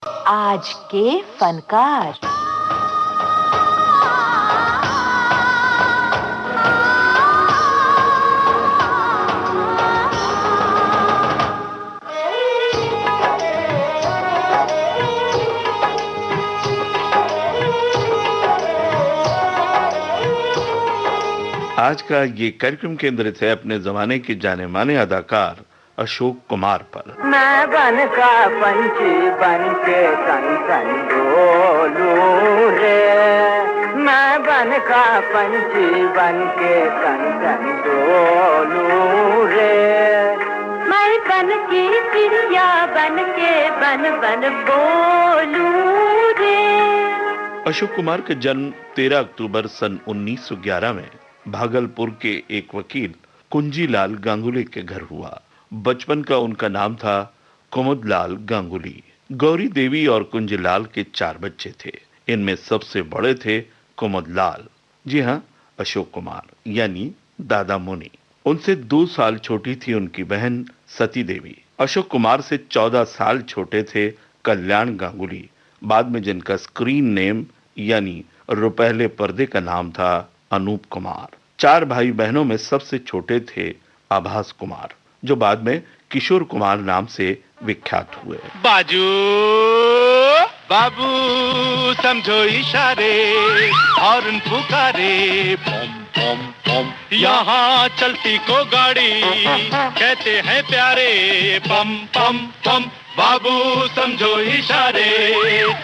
आज के फनकार। आज का ये कार्यक्रम केंद्रित है अपने जमाने के जाने माने अदाकार अशोक कुमार पर। मैं बन का पंछी बन के सन सन डोलूं रे, मैं बन का पंछी बन के सन सन डोलूं रे, मैं बन की चिड़िया बन के बन बन बोलूं रे। अशोक कुमार का जन्म 13 अक्टूबर सन 1911 में भागलपुर के एक वकील कुंजीलाल गांगुली के घर हुआ। बचपन का उनका नाम था कुमुदलाल गांगुली। गौरी देवी और कुंजीलाल के 4 बच्चे थे। इनमें सबसे बड़े थे कुमुदलाल, जी हाँ, अशोक कुमार यानी दादा मुनि। उनसे 2 साल छोटी थी उनकी बहन सती देवी। अशोक कुमार से 14 साल छोटे थे कल्याण गांगुली, बाद में जिनका स्क्रीन नेम यानी रुपहले पर्दे का नाम था अनूप कुमार। 4 भाई बहनों में सबसे छोटे थे आभास कुमार, जो बाद में किशोर कुमार नाम से विख्यात हुए। बाजू बाबू समझो इशारे, हॉर्न पुकारे, पम पम पम, यहाँ चलती को गाड़ी कहते हैं प्यारे, पम पम पम। बाबू समझो इशारे,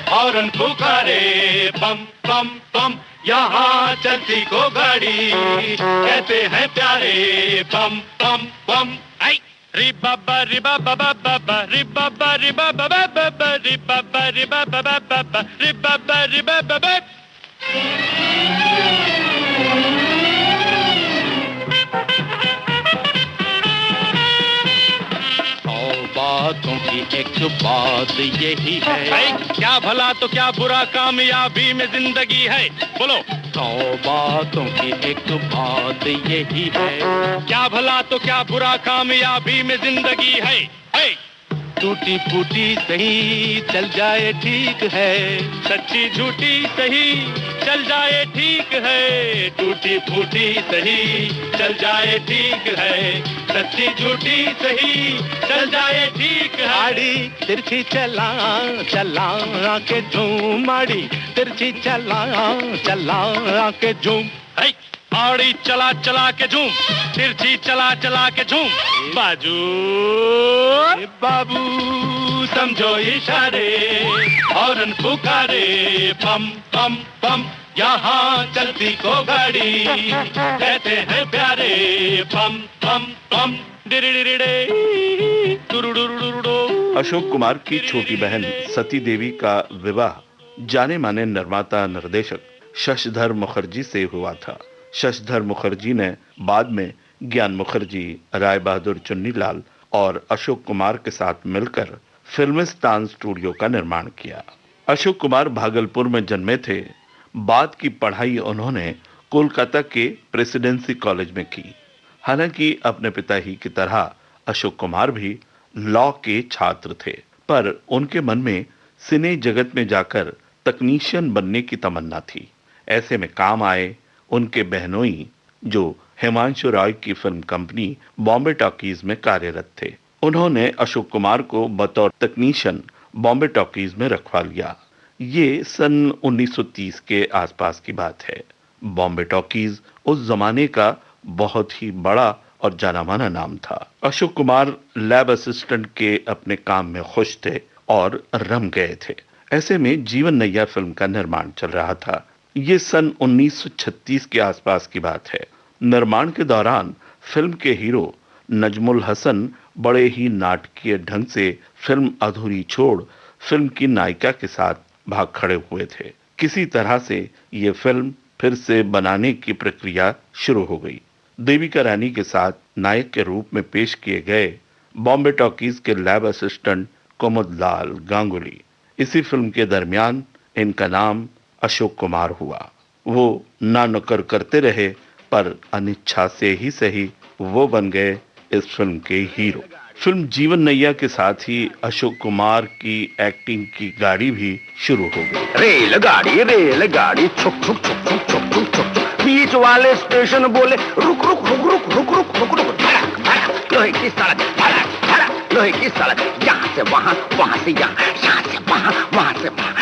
हॉर्न पुकारे, पम पम पम, यहाँ चलती को गाड़ी कहते हैं प्यारे, पम पम पम। आई रि बाबा रि बाबा बाबा रि बाबा रि बाबा बाबा रि बाबा रि बाबा बाबा रि बाबा रि बाबा। बातों की एक बात यही है, क्या भला तो क्या बुरा कामयाबी में जिंदगी है, बोलो। 100 बातों की एक बात यही है, क्या भला तो क्या बुरा कामयाबी में जिंदगी है। टूटी फूटी सही चल जाए ठीक है, सच्ची झूठी सही चल जाए ठीक है, टूटी फूटी सही चल जाए ठीक है, सच्ची झूठी सही चल जाए ठीक है। आड़ी तिरछी चला चला के झूम, आड़ी तिरछी चला चला के झूम, आड़ी चला चला के झूम, तिरछी चला चला के झूम। बाजू बाबू समझो इशारे, हॉर्न पुकारे, पम पम पम, यहाँ चलती को गाड़ी कहते हैं प्यारे, पम पम पम। अशोक कुमार की छोटी बहन सती देवी का विवाह जाने माने निर्माता निर्देशक शशधर मुखर्जी से हुआ था। शशधर मुखर्जी ने बाद में ज्ञान मुखर्जी, राय बहादुर चुन्नीलाल और अशोक कुमार के साथ मिलकर फिल्मिस्तान स्टूडियो का निर्माण किया। अशोक कुमार भागलपुर में जन्मे थे। बाद की पढ़ाई उन्होंने कोलकाता के प्रेसिडेंसी कॉलेज में की। हालांकि अपने पिता ही की तरह अशोक कुमार भी लॉ के छात्र थे, पर उनके मन में सिने जगत में जाकर तकनीशियन बनने की तमन्ना थी। ऐसे में काम आए उनके बहनोई, जो हिमांशु रॉय की फिल्म कंपनी बॉम्बे टॉकीज में कार्यरत थे। उन्होंने अशोक कुमार को बतौर तकनीशियन बॉम्बे टॉकीज में रखवा लिया। ये सन 1930 के आसपास की बात है। बॉम्बे टॉकीज उस जमाने का बहुत ही बड़ा और जाना माना नाम था। अशोक कुमार लैब असिस्टेंट के अपने काम में खुश थे और रम गए थे। ऐसे में जीवन नैया फिल्म का निर्माण चल रहा था। ये सन 1936 के आसपास की बात है। निर्माण के दौरान फिल्म के हीरो नजमुल हसन बड़े ही नाटकीय ढंग से फिल्म अधूरी छोड़ फिल्म की नायिका के साथ भाग खड़े हुए थे। किसी तरह से ये फिल्म फिर से बनाने की प्रक्रिया शुरू हो गई। देविका रानी के साथ नायक के रूप में पेश किए गए बॉम्बे टॉकीज के लैब असिस्टेंट कुमुदलाल गांगुली। इसी फिल्म के दरमियान इनका नाम अशोक कुमार हुआ। वो ना नुक्कर करते रहे, पर अनिच्छा से ही सही वो बन गए इस फिल्म के हीरो। फिल्म जीवन नैया के साथ ही अशोक कुमार की एक्टिंग की गाड़ी भी शुरू हो गई। रेलगाड़ी छुक छुक छुक छुक छुक छुक छुक, बीच वाले स्टेशन बोले रुक रुक रुक रुक रुक रुक रुक रुक, धड़क धड़क लोहे की सड़क, धड़क धड़क लोहे की सड़क, यहाँ से वहाँ, वहाँ से यहाँ, यहाँ से वहाँ, वहाँ से वहाँ,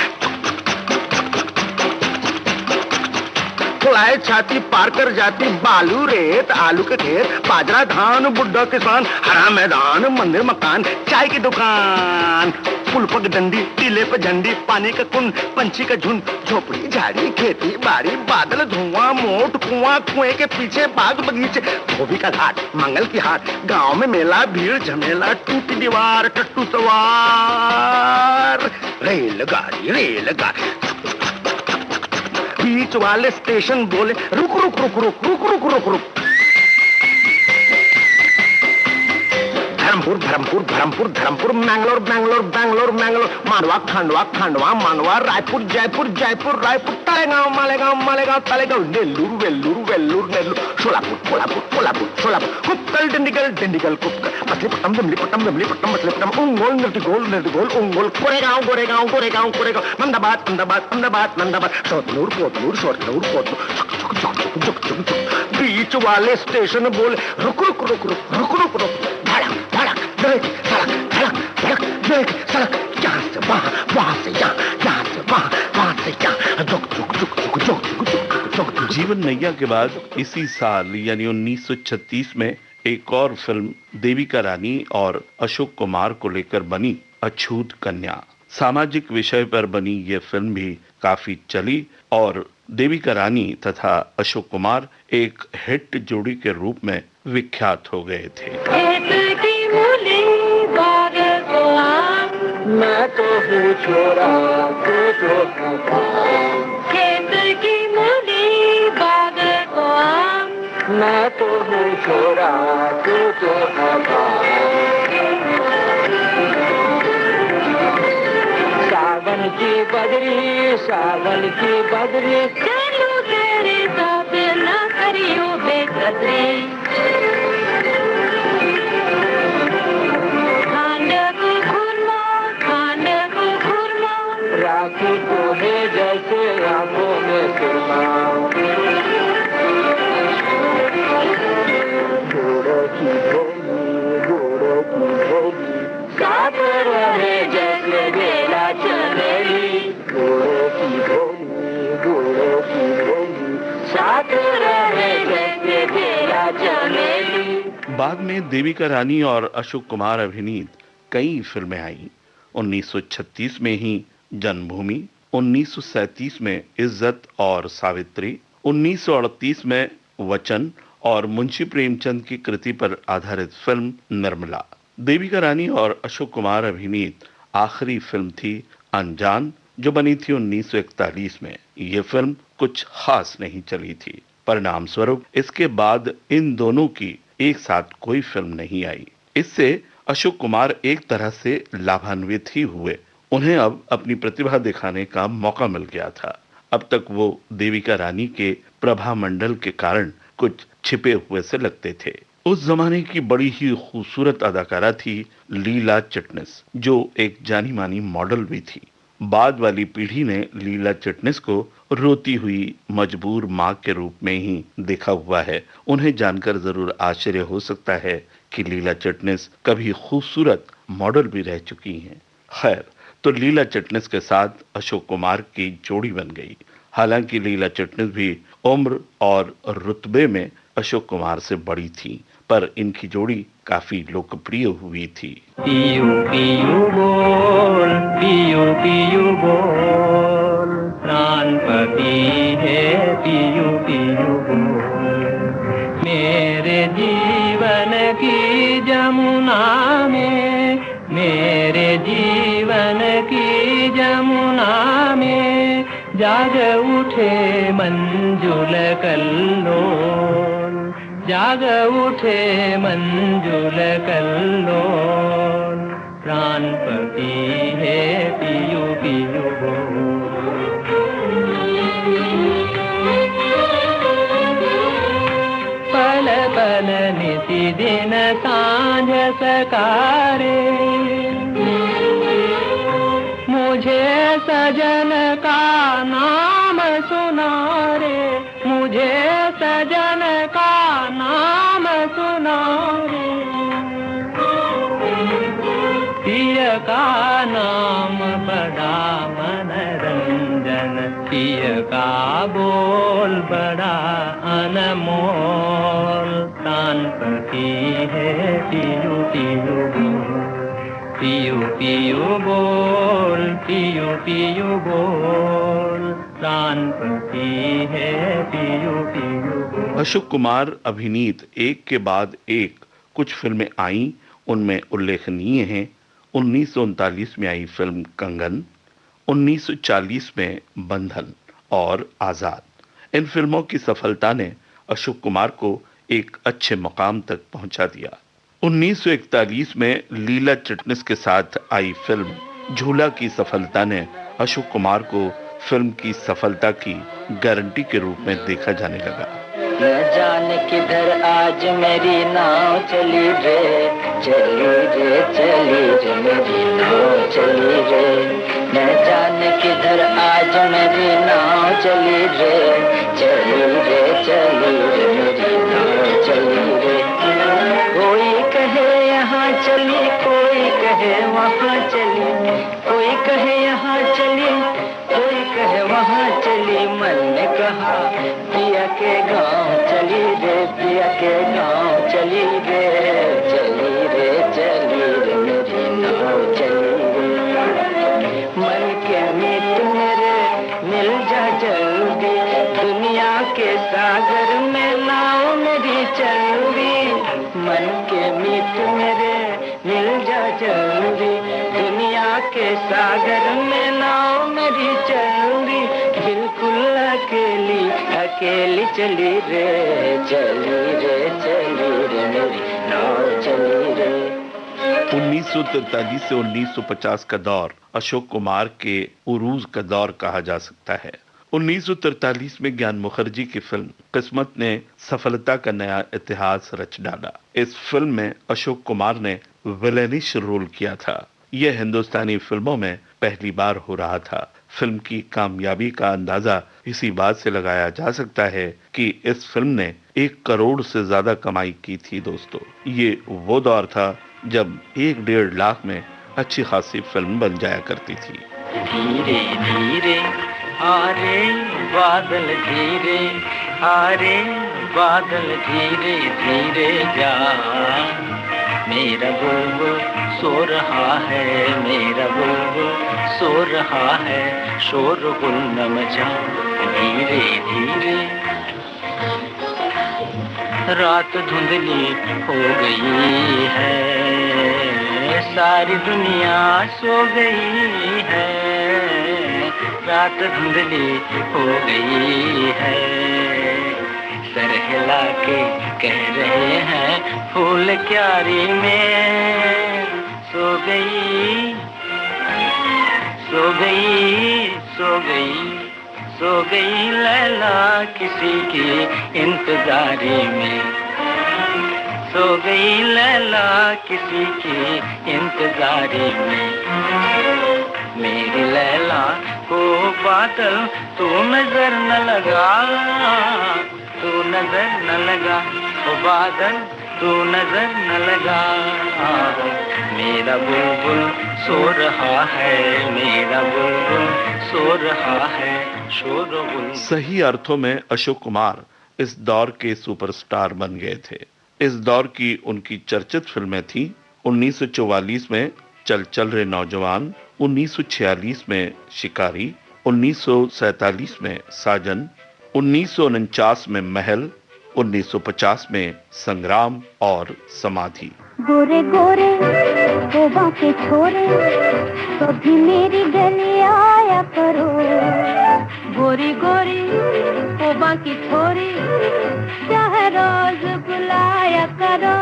फुलाए छाती पार कर जाती बालू रेत आलू के खेत, बाजरा धान बुड्ढा किसान, हरा मैदान मंदिर मकान, चाय की दुकान, पुल पग डंडी, टीले पे झंडी, पानी का कुंड, पंछी का झुंड, झोपड़ी झाड़ी खेती बाड़ी, बादल धुआं मोट कुआं, कुएं के पीछे बाग बगीचे, धोबी का घाट मंगल की हाट, गांव में मेला भीड़ झमेला, टूटी दीवार टट्टू सवार, रेलगाड़ी बीच वाले स्टेशन बोले रुक रुक रुक रुक रुक रुक रुक रुक, धर्मपुर मैंगलोर मांडवा खांडवा मांडवा रायपुर जयपुर रायपुर मालेगांव नेल्लूर सोलापुर कुप्पल डिंडिगल कुप्पल मछलीपट्टम उंगोल नर्तिगोल उंगोल गोरेगांव मंदाबाद शोरतनूर बीच वाले स्टेशन बोले रुक धड़क सड़क यहाँ से वहाँ से यहाँ से वहाँ से यहाँ, जीवन नैया के बाद इसी साल यानी 1936 में एक और फिल्म देविका रानी और अशोक कुमार को लेकर बनी अछूत कन्या। सामाजिक विषय पर बनी ये फिल्म भी काफी चली और देविका रानी तथा अशोक कुमार एक हिट जोड़ी के रूप में विख्यात हो गए थे। मैं तो हूँ छोरा तू तो खेत की मूली बाग को आम, मैं तो हूँ छोरा तू तो सावन की बदरी चलू तेरे साथ ना करियो बेकदरी, राखी तो है जैसे आंखों में सुरमा, गोरों की भोली साथ रहे जैसे बेला चमेली, गोरों की भोली साथ रहे जैसे बेला चमेली। बाद में देविका रानी और अशोक कुमार अभिनीत कई फिल्में आईं। 1936 में ही जन्मभूमि, 1937 में इज्जत और सावित्री, 1938 में वचन और मुंशी प्रेमचंद की कृति पर आधारित फिल्म निर्मला। देविका रानी और अशोक कुमार अभिनीत आखिरी फिल्म थी अनजान, जो बनी थी 1941 में। ये फिल्म कुछ खास नहीं चली थी। परिणाम स्वरूप इसके बाद इन दोनों की एक साथ कोई फिल्म नहीं आई। इससे अशोक कुमार एक तरह से लाभान्वित ही हुए। उन्हें अब अपनी प्रतिभा दिखाने का मौका मिल गया था। अब तक वो देविका रानी के प्रभा मंडल के कारण कुछ छिपे हुए से लगते थे। उस जमाने की बड़ी ही खूबसूरत अदाकारा थी लीला चिटनिस, जो एक जानी मानी मॉडल भी थी। बाद वाली पीढ़ी ने लीला चिटनिस को रोती हुई मजबूर माँ के रूप में ही देखा हुआ है। उन्हें जानकर जरूर आश्चर्य हो सकता है कि लीला चिटनिस कभी खूबसूरत मॉडल भी रह चुकी हैं। खैर, तो लीला चिटनिस के साथ अशोक कुमार की जोड़ी बन गई। हालांकि लीला चिटनिस भी उम्र और रुतबे में अशोक कुमार से बड़ी थी, पर इनकी जोड़ी काफी लोकप्रिय हुई थी। पियू पियू बोल प्राणपति है पियू बोल, मेरे जीवन की जमुना में, मेरे जीवन की जमुना में जाग उठे मंजुल कल्लोल, जाग उठे मंजुल कल्लोल, प्राणपति है पियू बोल। पल पल नित दिन सांझ सकारे, मुझे सजन का नाम सुना रे, मुझे सजन का नाम सुना रे, पिय का नाम बड़ा मनरंजन, पिय का बोल बड़ा अनमोल, प्राण पति है पियू पियू बोल, पियू पियू बोल, पियू पियू बोल, प्राण पति है पियू पियू बोल। अशोक कुमार अभिनीत एक के बाद एक कुछ फिल्में आईं, उनमें उल्लेखनीय हैं 1939 में आई फिल्म कंगन, 1940 में बंधन और आजाद। इन फिल्मों की सफलता ने अशोक कुमार को एक अच्छे मुकाम तक पहुंचा दिया। 1941 में लीला चिटनिस के साथ आई फिल्म झूला की सफलता ने अशोक कुमार को फिल्म की सफलता की गारंटी के रूप में देखा जाने लगा। न जाने किधर आज मेरी नाव चली रे, चली रे चली रे मेरी नाव चली रे, न जाने किधर आज मेरी नाव चली रे, चली रे चली रे मेरी नाव चली रे। कोई कहे यहाँ चली, कोई कहे वहाँ चली, कोई कहे यहाँ चली, कोई कहे वहाँ चली, मन ने कहा पिया के गाँव चली रे, पिया के गाँव चली रे, चली रे चली रे मेरी नाव चली रे। मन के मीत मेरे मिल जा जल्दी, दुनिया के सागर में नाव मेरी चलूंगी, मन के मीत मेरे मिल जा जल्दी, दुनिया के सागर में नाव मेरी चलूंगी, बिल्कुल अकेली अकेली चली रे, चली रे चली रे मेरी नाव चली रे। 1943 से 1950 का दौर अशोक कुमार के उरूज का दौर कहा जा सकता है। 1943 में ज्ञान मुखर्जी की फिल्म किस्मत ने सफलता का नया इतिहास रच डाला। इस फिल्म में अशोक कुमार ने विलेनिश रोल किया था। यह हिंदुस्तानी फिल्मों में पहली बार हो रहा था। फिल्म की कामयाबी का अंदाजा इसी बात से लगाया जा सकता है कि इस फिल्म ने 1 करोड़ से ज्यादा कमाई की थी। दोस्तों, ये वो दौर था जब 1-1.5 लाख में अच्छी खासी फिल्म बन जाया करती थी। धीरे धीरे आ रे बादल, धीरे आ रे बादल, धीरे धीरे जा, मेरा बुलबुल सो रहा है, मेरा बुलबुल सो रहा है, शोरगुल न मचा, धीरे धीरे। रात धुंधली हो गई है, सारी दुनिया सो गई है, रात धुंधली हो गई है, सर हिला के कह रहे हैं फूल क्यारी में सो गई, सो गई, सो गई, सो गई लैला किसी की इंतजारी में, सो गई लैला किसी की इंतजारी में। मेरी लैला को बादल तू नजर न लगा, तू नजर न लगा, ओ बादल तू नजर न लगा, मेरा बुलबुल सो रहा है, मेरा बुलबुल सो रहा है, शोरगुल। सही अर्थों में अशोक कुमार इस दौर के सुपरस्टार बन गए थे। इस दौर की उनकी चर्चित फिल्में थीं 1944 में चल चल रे नौजवान, 1946 में शिकारी, 1947 में साजन, 1949 में महल, 1950 में संग्राम और समाधि। गोरे गोरे तोबा के छोरे कभी मेरी गली आया करो, गोरी गोरी तोबा की छोरी चाहे रोज बुलाया करो,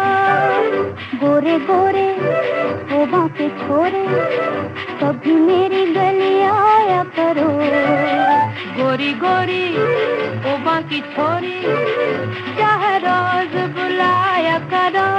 गोरे गोरे तोबा के छोरे कभी मेरी गली आया करो, गोरी गोरी तोबा की छोरी चाहे रोज बुलाया करो,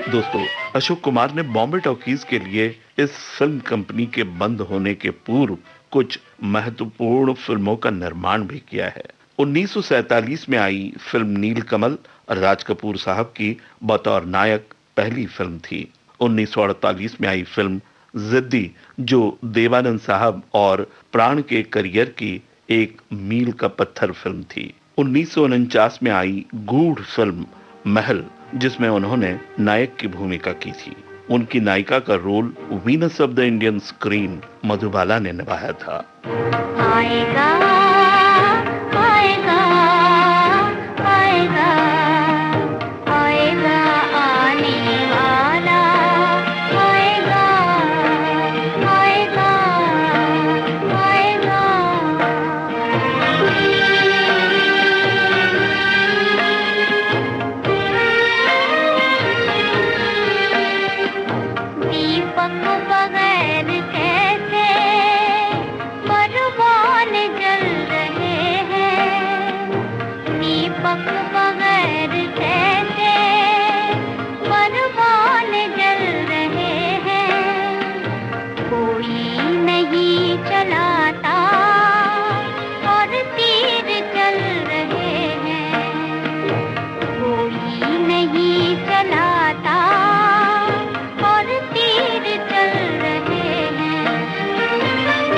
दोस्तों, अशोक कुमार ने बॉम्बे टॉकीज के लिए इस फिल्म कंपनी के बंद होने के पूर्व कुछ महत्वपूर्ण फिल्मों का निर्माण भी किया है। 1947 में आई फिल्म नीलकमल राज कपूर साहब की बतौर नायक पहली फिल्म थी। 1948 में आई फिल्म जिद्दी, जो देवानंद साहब और प्राण के करियर की एक मील का पत्थर फिल्म थी। 1949 में आई गूढ़ फिल्म महल, जिसमें उन्होंने नायक की भूमिका की थी। उनकी नायिका का role Venus of the Indian screen Madhubala ने निभाया था। आएगा आएगा आएगा आएगा आने वाला आएगा आएगा आएगा। दीपक बगैर कैसे परवान जल रहे हैं, दीपक बगैर कैसे परवान जल रहे हैं। कोई नहीं चलाता और तीर चल रहे हैं, कोई नहीं चलाता और तीर चल रहे हैं।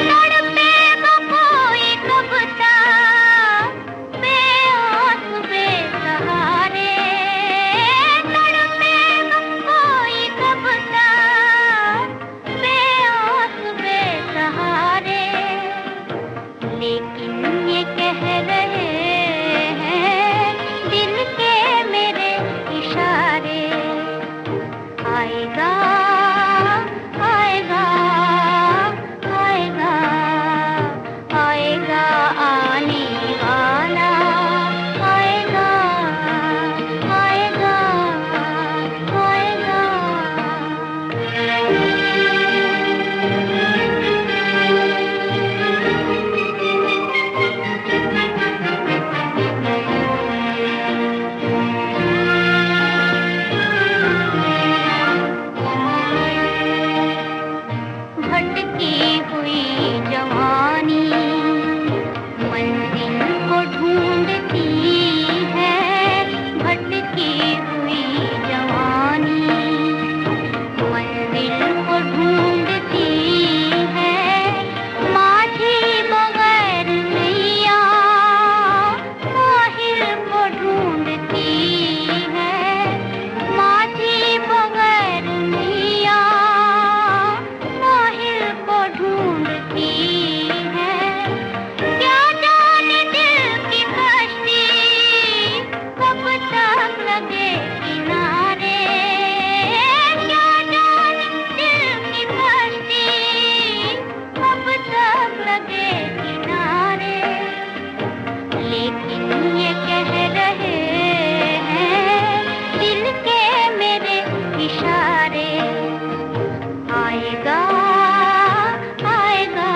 तड़पे वो कोई कबूतर बेआस बेसहारे, तड़पे वो कोई कबूतर बेआस बेसहारे। लेकिन ये कह रहे हैं दिल के मेरे इशारे, आएगा आएगा आएगा आएगा आने वाला आएगा आएगा आएगा। भटकी हुई जवानी मंजिल को ढूंढती है, भटकी हुई जवानी मंजिल को ढूंढती है। माझी बगैर नैया साहिल को ढूंढती है, माझी बगैर नैया साहिल को ढूंढती है। क्या जाने दिल की कश्ती कब तक लगे किनारे, क्या जाने दिल की कश्ती कब तक लगे किनारे। लेकिन ये कह रहे हैं दिल के मेरे इशारे, आएगा आएगा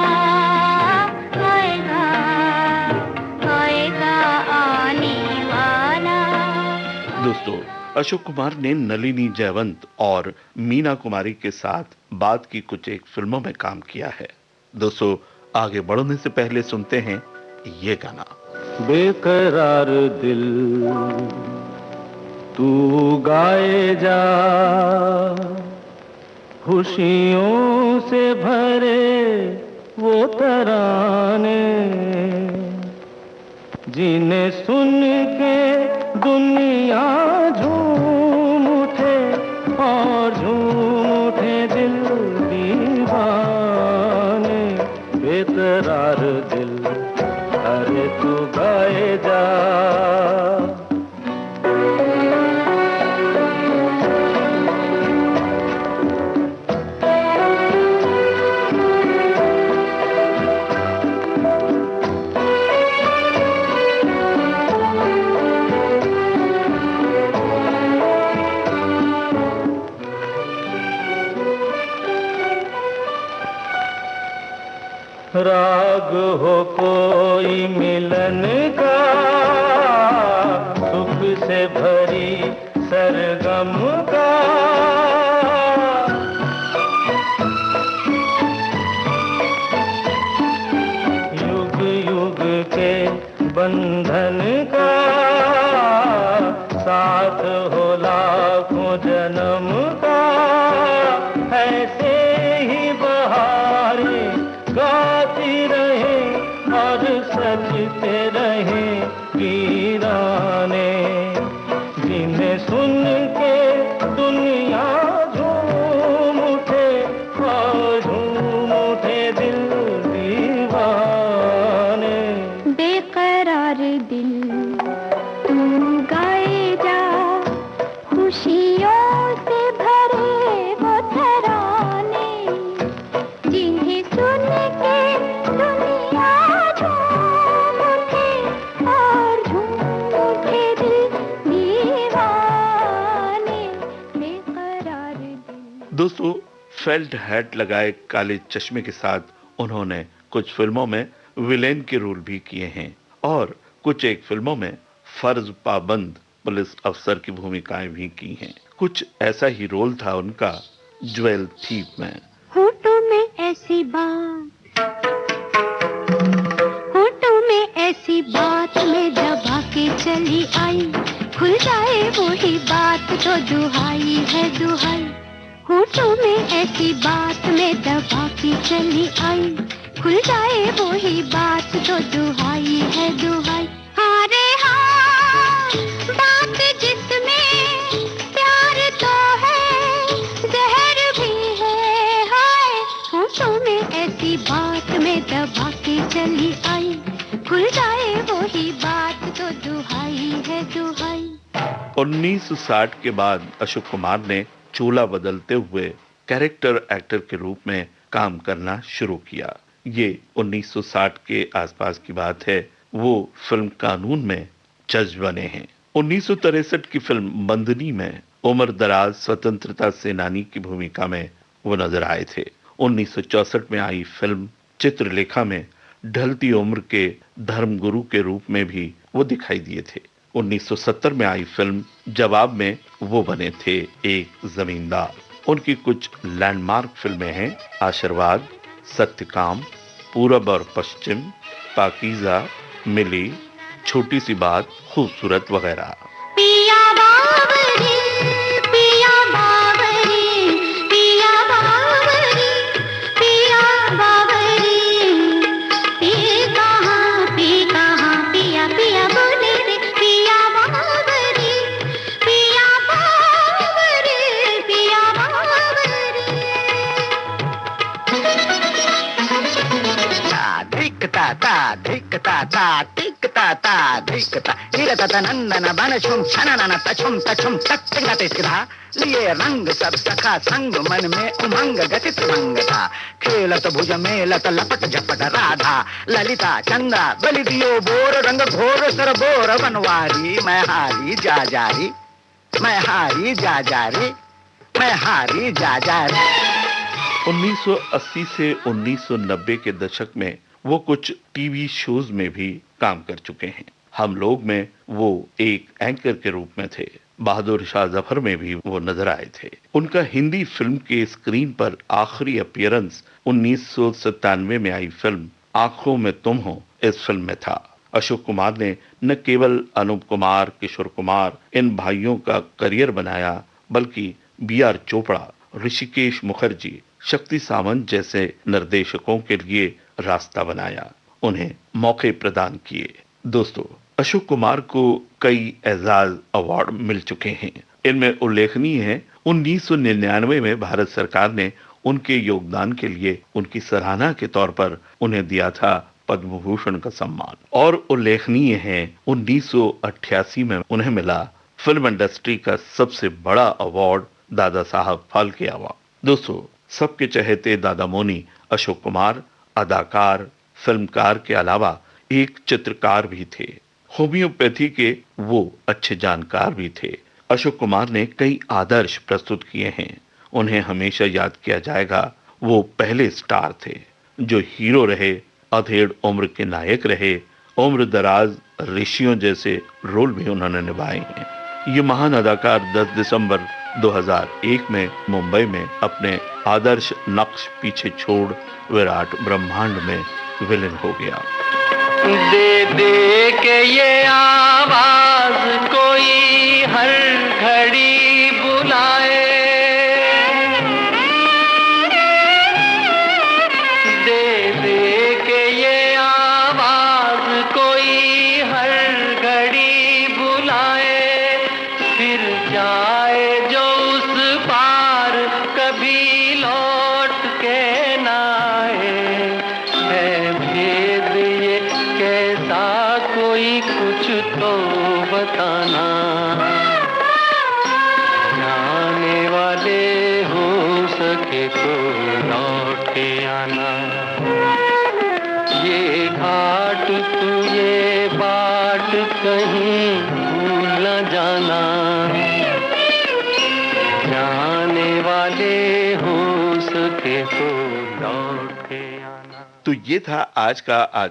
आएगा आएगा आने वाला। दोस्तों, अशोक कुमार ने नलिनी जयवंत और मीना कुमारी के साथ बाद की कुछ एक फिल्मों में काम किया है। दोस्तों, आगे बढ़ने से पहले सुनते हैं ये गाना। बेकरार दिल तू गाए जा, खुशियों से भरे वो तराने, जिन्हें सुन के दुनिया झूम उठे और झूम उठे दिल दीवाने। बेकरार दिल अरे तू गाए जा। राग हो कोई मिलन का, सुख से भरी सरगम का, दोस्तों, फेल्ट हैट लगाए काले चश्मे के साथ उन्होंने कुछ फिल्मों में विलेन के रोल भी किए हैं और कुछ एक फिल्मों में फर्ज पाबंद पुलिस अफसर की भूमिकाएं भी की हैं। कुछ ऐसा ही रोल था उनका ज्वेल थीप में। होठों में ऐसी बात, होठों में ऐसी बात में दबा के चली आई, खुल जाए वही बात तो दुहाई है दुहाई। होठों में ऐसी बात में दबा के चली आई, खुल जाए वही बात तो दुहाई है दुहाई। हाँ रे हाँ, बात जिसमें प्यार तो है, जहर भी है हाय। होठों में ऐसी बात में दबा के चली आई, खुल जाए वही बात तो दुहाई है दुहाई। 1960 के बाद अशोक कुमार ने चोला बदलते हुए कैरेक्टर एक्टर के रूप में काम करना शुरू किया। ये 1960 के आसपास की बात है। वो फिल्म कानून में जज बने हैं। 1963 की फिल्म बंदनी में उम्र दराज स्वतंत्रता सेनानी की भूमिका में वो नजर आए थे। 1964 में आई फिल्म चित्रलेखा में ढलती उम्र के धर्मगुरु के रूप में भी वो दिखाई दिए थे। 1970 में आई फिल्म जवाब में वो बने थे एक जमींदार। उनकी कुछ लैंडमार्क फिल्में हैं आशीर्वाद, सत्यकाम, पूरब और पश्चिम, पाकीज़ा, मिली, छोटी सी बात, खूबसूरत वगैरह। पिया बावरी, पिया बावरी, पिया बावरी, पिया बावरी, पी कहाँ पिया पिया बोले रे, पिया बावरी, पिया बावरी, पिया बावरी। धिकता नंदन बन छुम छनन तछुम तछुम तत्तिगतिस्धा लिए रंग सब सखा संग मन में उमंग गतित मंग था। खेलत भुज मेलत लपट झपट राधा ललिता चंदा बलि दियो बोर रंग घोर सर बोर बनवारी। मैं हारी जा जारी, मैं हारी जा जारी, मैं हारी जा जारी। 1980 से 1990 के दशक में वो कुछ टीवी शोज में भी काम कर चुके हैं। हम लोग में वो एक एंकर के रूप में थे। बहादुर शाह जफर में भी वो नजर आए थे। उनका हिंदी फिल्म के स्क्रीन पर आखिरी अपीयरेंस 1997 में आई फिल्म आंखों में तुम हो इस फिल्म में था। अशोक कुमार ने न केवल अनूप कुमार, किशोर कुमार इन भाइयों का करियर बनाया, बल्कि B.R. चोपड़ा, ऋषिकेश मुखर्जी, शक्ति सावंत जैसे निर्देशकों के लिए रास्ता बनाया, उन्हें मौके प्रदान किए। दोस्तों, अशोक कुमार को कई एजाज अवार्ड मिल चुके हैं। इनमें उल्लेखनीय है 1999 में भारत सरकार ने उनके योगदान के लिए उनकी सराहना के तौर पर उन्हें दिया था पद्म भूषण का सम्मान। और उल्लेखनीय है 1988 में उन्हें मिला फिल्म इंडस्ट्री का सबसे बड़ा अवार्ड दादा साहब फाल्के अवार्ड। दोस्तों, सबके चहेते दादा मोनी अशोक कुमार अदाकार, फिल्मकार के अलावा एक चित्रकार भी थे। होम्योपैथी के वो अच्छे जानकार भी थे। अशोक कुमार ने कई आदर्श प्रस्तुत किए हैं। उन्हें हमेशा याद किया जाएगा। वो पहले स्टार थे जो हीरो रहे, अधेड़ उम्र के नायक रहे, उम्र दराज ऋषियों जैसे रोल भी उन्होंने निभाए हैं। ये महान अदाकार 10 दिसंबर 2001 में मुंबई में अपने आदर्श नक्श पीछे छोड़ विराट ब्रह्मांड में विलेन हो गया। दे दे के ये आवाज कोई हर घड़ी बुलाए, दे दे के ये आवाज कोई हर घड़ी बुलाए, फिर जाए जो उस पार कभी लौट के ना आए। है भेद ये कैसा कोई कुछ तो बताना, जाने वाले हो सके तो लौट के आना। ये घाट तू ये बाट कहीं भूल न जाना, जाने वाले हो सके तो लौट के आना। तो ये था आज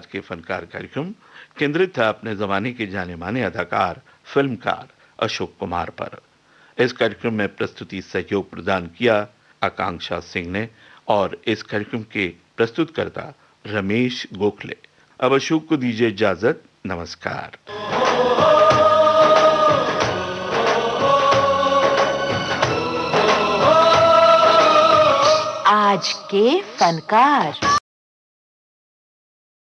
के फनकार कार्यक्रम, केंद्रित था अपने जमाने के जाने माने अदाकार फिल्मकार अशोक कुमार पर। इस कार्यक्रम में प्रस्तुति सहयोग प्रदान किया आकांक्षा सिंह ने और इस कार्यक्रम के प्रस्तुतकर्ता रमेश गोखले। अब अशोक को दीजिए इजाजत, नमस्कार। आज के फनकार।